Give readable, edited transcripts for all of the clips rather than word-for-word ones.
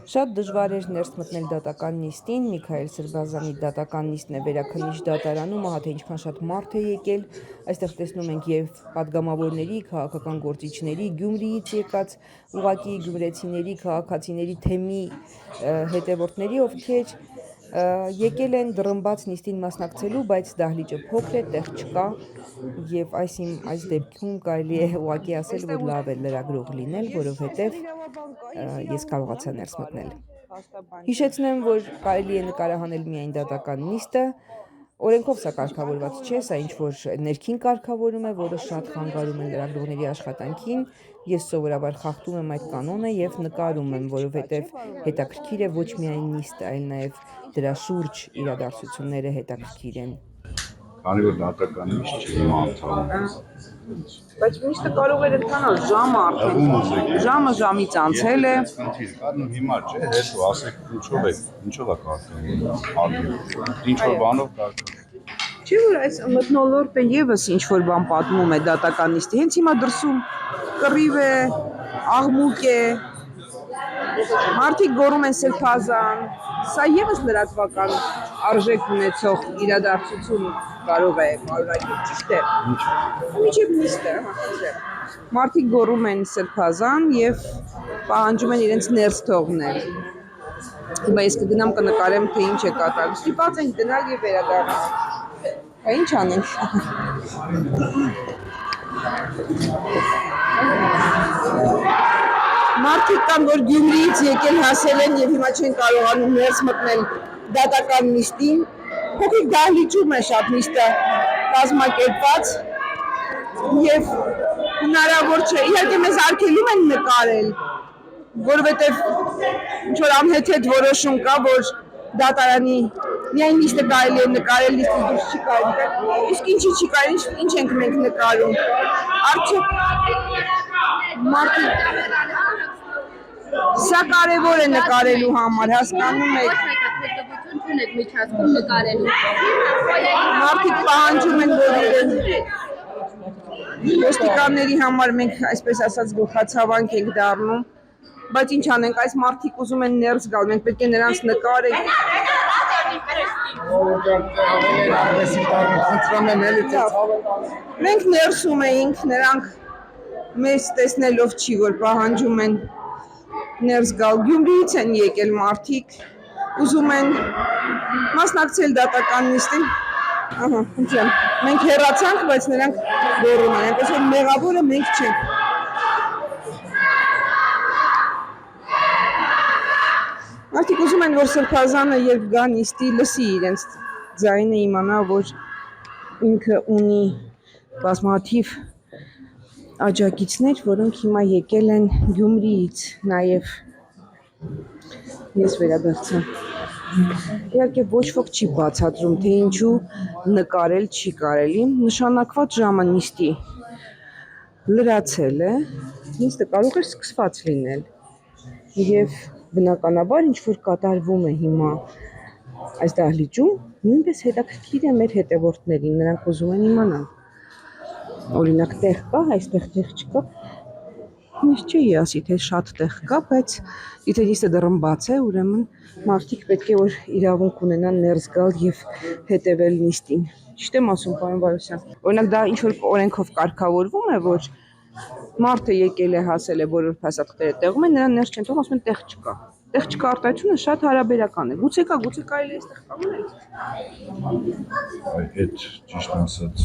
Շատ դժվար էր ներս մտնել դատական նիստին, Միքայել Սրբազանի դատական նիստն է Վերաքննիչ դատարանում, ահա թե ինչքան շատ մարդ է եկել, այստեղ տեսնում ենք եւ падգամավորների, քաղաքական գործիչների, Գյումրիից եկած ուղղակի գյումրեցիների, քաղաքացիների թեմի հետևորդների, ովքեր եկել են դռնբաց նիստին մասնակցելու, բայց դահլիճը փոքր է, տեղ չկա եւ այս դեպքում կարելի է ուղղակի ասել, որ լավ է լրագրող լինել, որովհետեւ ես կարողացա ներս մտնել։ Հիշեցնեմ, որ կարելի է նկարահանել միայն դատական նիստը, օրենքով սա կարգավորված չէ, սա ինչ-որ ներքին կարգավորում է, որը շատ խանգարում է լրագրողների աշխատանքին, ես սովորաբար խախտում եմ այդ կանոնը եւ նկարում եմ, որովհետեւ հետաքրքիր է ոչ միայն նիստը, այլ նաեւ դրա շուրջ իրադարձությունները հետաքրքիր են։ Քանի որ դատական նիստ չի հիմա ընթանում։ Բայց միշտ կարող էր ընթանալ ժամը արդեն։ Ժամը ժամից անցել է։ Կառնում հիմա չէ, հետո ասեք ինչով է կարգավորվում։ Ինչ-որ բանով կարգավորվում։ Չէ՞ որ այս մթնոլորտը եւս ինչ-որ բան պատմում է դատական նիստի։ Հենց հիմա դրսում կռիվ է, աղմուկ է, մարդիկ գոռում են Սրբազան, սա եւս լրատվական արժեք ունեցող իրադարձություն կարող է բարոյական, ճիշտ է։ Միջև նիստը, մարդիկ գոռում են Սրբազան եւ պահանջում են իրենց ներս թողնել։ Հիմա ես կգնամ կնկարեմ, թե ինչ է կատարվում։ Ստիպված ենք գնալ եւ վերադառնալ։ Բա ինչ անենք։ Մարդիկ կան, որ Գյումրիից եկել հասել են եւ հիմա չեն կարողանում ներս մտնել դատական նիստին։ Փոքրիկ դահլիճում է շատ նիստը կազմակերպված եւ հնարավոր չէ։ Իհարկե մեզ արգելում են նկարել, որովհետեւ ինչ որ անհեթեթ որոշում կա, որ դատարանի միայն նիստը կարելի է նկարել, նիստից դուրս չի կարելի։ Իսկ ինչի չի կարելի, ինչ ենք մենք նկարում։ Արդյոք մարդիկ սա կարևոր է նկարելու համար, հասկանում եք։ Ունեք միջազգում նկարելու։ Մարդիկ պահանջում են, որ իրենց ոստիկանների համար մենք այսպես ասած գլխացավանք ենք դառնում, բայց ինչ անենք, այս մարդիկ ուզում են ներս գալ, մենք պետք է նրանց նկարենք։ Մենք ներսում էինք, նրանք մեզ տեսնելով չի, որ պահանջում են ներս գալ, Գյումրիից են եկել մարդիկ, ուզում են մասնակցել դատական նիստին, ահա, ընտրեմ, մենք հեռացանք, բայց նրանք գոռում են, այնպես որ մեղավորը մենք չենք։ Մարդիկ ուզում են, որ Սրբազանը երբ գա նիստի լսի իրենց ձայնը, իմանա, որ ինքը ունի բազմաթիվ աջակիցներ, որոնք հիմա եկել են Գյումրիից, նաև ես վերադարձա։ Իհարկե ոչ ոք չի բացատրում, թե ինչու նկարել չի կարելի, նշանակված ժամը նիստի լրացել է, նիստը կարող է սկսված լինել եւ բնականաբար ինչ որ կատարվում է հիմա այս դահլիճում, նույնպես հետաքրքիր է մեր հետևորդներին, նրանք ուզում են իմանալ։ Օրինակ տեղ կա, այստեղ տեղ չկա։ Ես չի ասի, թե շատ տեղ կա, բայց եթե նիստը դռնբաց է, ուրեմն մարդիկ պետք է որ իրավունք ունենան ներս գալ եւ հետեւել նիստին։ Ճիշտ եմ ասում, պարոն Վարոսյան։ Օրինակ դա ինչ որ օրենքով կարգավորվում է, որ մարդը եկել է, հասել է, բոլոր փաստաթղթերը տեղում են, նրան ներս չեն թողում, ասում են տեղ չկա։ Տեղ չկա արտահայտությունը շատ հարաբերական է։ Գուցե կա, գուցե կարելի է այստեղ կանգնել։ Այդ ճիշտ ասած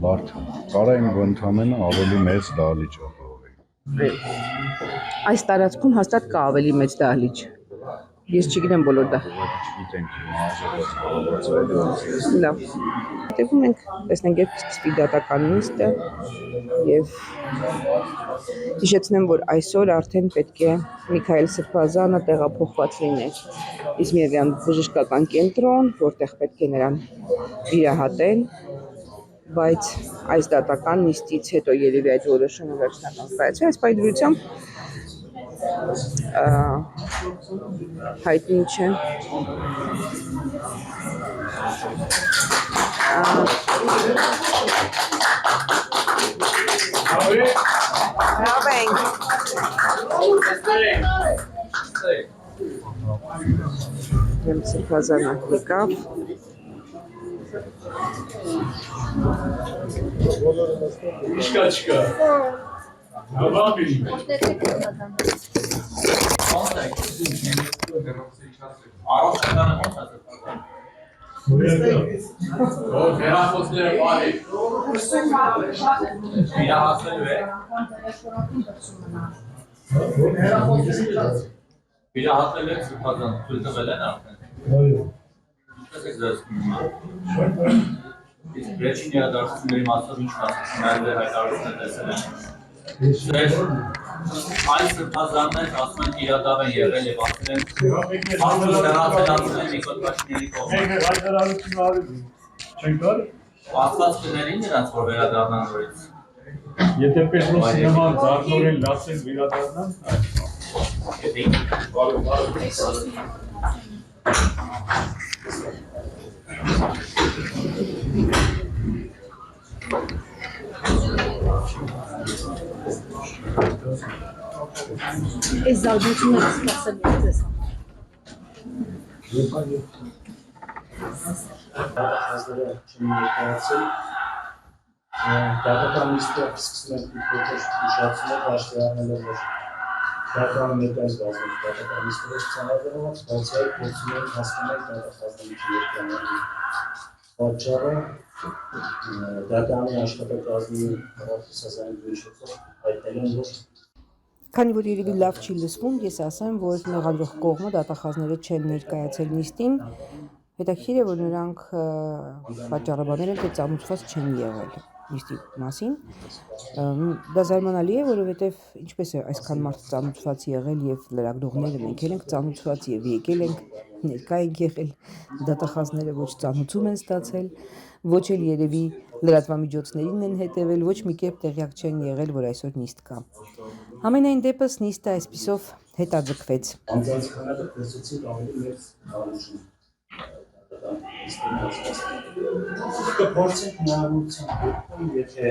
բարդ կարային ընդամենը ավելի մեծ դահլիճ ապահովի։ Այս տարածքում հաստատ կա ավելի մեծ դահլիճ։ Ես չգիտեմ բոլոր դա։ Լավ։ Հետևում ենք, տեսնենք երբ սկսվի դատական նիստը եւ հիշեցնեմ, որ այսօր արդեն պետք է Միքայել Սրբազանը տեղափոխված լիներ Իզմիրյան բժշկական կենտրոն, որտեղ պետք է նրան վիրահատեն, բայց այս դատական նիստից հետո երևի այդ որոշումը վերջնական կայացվի, այս պայմանությամբ հայտնի չէ։ Լավ ենք։ Եմ Սրբազանը եկավ։ Չկա։ Հերախոսները բարի։ Իրահասելու է։ Իրահասել եք սրբազան, թույլ տվել են արդեն։ Ինչպես եք զգացում։ Իսկ վերջին իրադարձությունների մասով ինչ մասով հայտարարություն տեսել են։ Այս սրբազաններ ասում են իրադարձ են եղել եւ ասել են հերացել են Նիկոլ Փաշինյանի կողմից։ Մենք հայտարարություն արել չենք արել։ Աստված կներին նրանց որ վերադառնան նորից։ Եթե Պետրոսի նման դառնորեն լացեն վերադառնան, Այս զարգացումները սպասել եք ձեզ։ Ազդերը չմերկայացել դատական լիստը սկսում ենք մի փոքր ուշացնել հաշվի առնելով որ դատական ներկայիս բազմիկ դատական լիստերով ցանրադրված բայց այլ փորձում ենք հասկանալ դատախազդամիջի երկրամանի պատճառը դատանի աշխատակազմի հրապարակային դույշոցով հայտնել են որ Քանի որ երևի լավ չի լսվում, ես ասեմ, որ մեղադրող կողմը դատախազները չեն ներկայացել նիստին, հետաքրքիր է, որ նրանք պատճառաբանել են, թե ծանոթված չեն եղել նիստի մասին։ Դա զարմանալի է, որովհետև ինչպես է այսքան մարդ ծանոթված եղել եւ լրագրողները մենք ենք ծանոթված եւ եկել ենք ներկա ենք եղել դատախազները ոչ ծանոթում են ստացել, ոչ էլ երևի լրատվամիջոցներին են հետևել, ոչ մի կերպ տեղյակ չեն եղել, որ այսօր նիստ կա։ Ամենայն դեպս նիստը այսպիսով հետաձգվեց։ անձանց քանակը տեսեցին ավելի մեծ հարություն կփորձենք հնարավորության դեպքում, եթե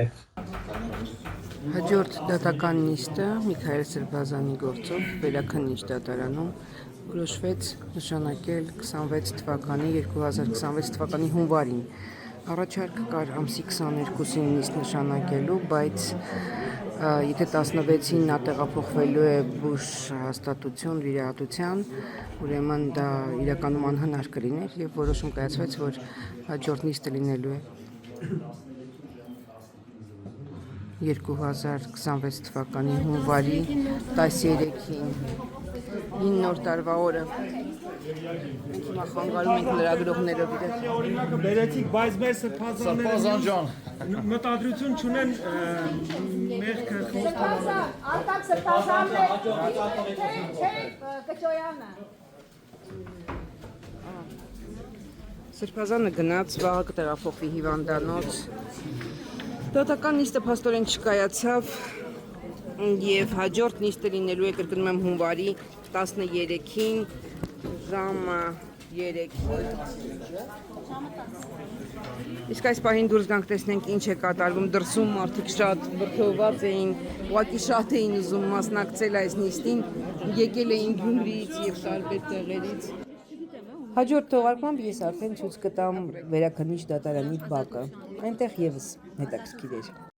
Հաջորդ դատական նիստը Միքայել Սրբազանի գործով վերաքննիչ դատարանում որոշվեց նշանակել 2026 թվականի հունվարին։ Առաջարկ կար ամսի 22-ին նիստ նշանակելու, բայց եթե 16-ին նա տեղափոխվելու է բուժ հաստատություն վիրահատության, ուրեմն դա իրականում անհնար կլիներ եւ որոշում կայացվեց, որ հաջորդ նիստը լինելու է 2026 թվականի հունվարի 13-ին 9 նոր տարվա օրը։ Մենք հիմա խանգարում ենք լրագրողներով իրար։ բերեցիք, բայց մեր սրբազան ջան մտադրություն չունեն մեղքը խոստանալ։ Արտակ սրբազաններ, չէ, Կճոյանը։ Սրբազանը գնաց, վաղը կտեղափոխվի հիվանդանոց։ Դատական նիստը փաստորեն չկայացավ եւ հաջորդ նիստը լինելու է կրկնում եմ հունվարի 13-ին ժամը 3-ին։ Իսկ այս պահին դուրս գանք տեսնենք ինչ է կատարվում դրսում մարդիկ շատ բրդոված էին, ուղղակի շատ էին ուզում մասնակցել այս նիստին, եկել էին Գյումրիից եւ տարբեր տեղերից։ Հաջորդ թողարկմամբ ես արդեն ցույց կտամ վերաքննիչ դատարանի բակը։ Այնտեղ եւս հետաքրքիր էր։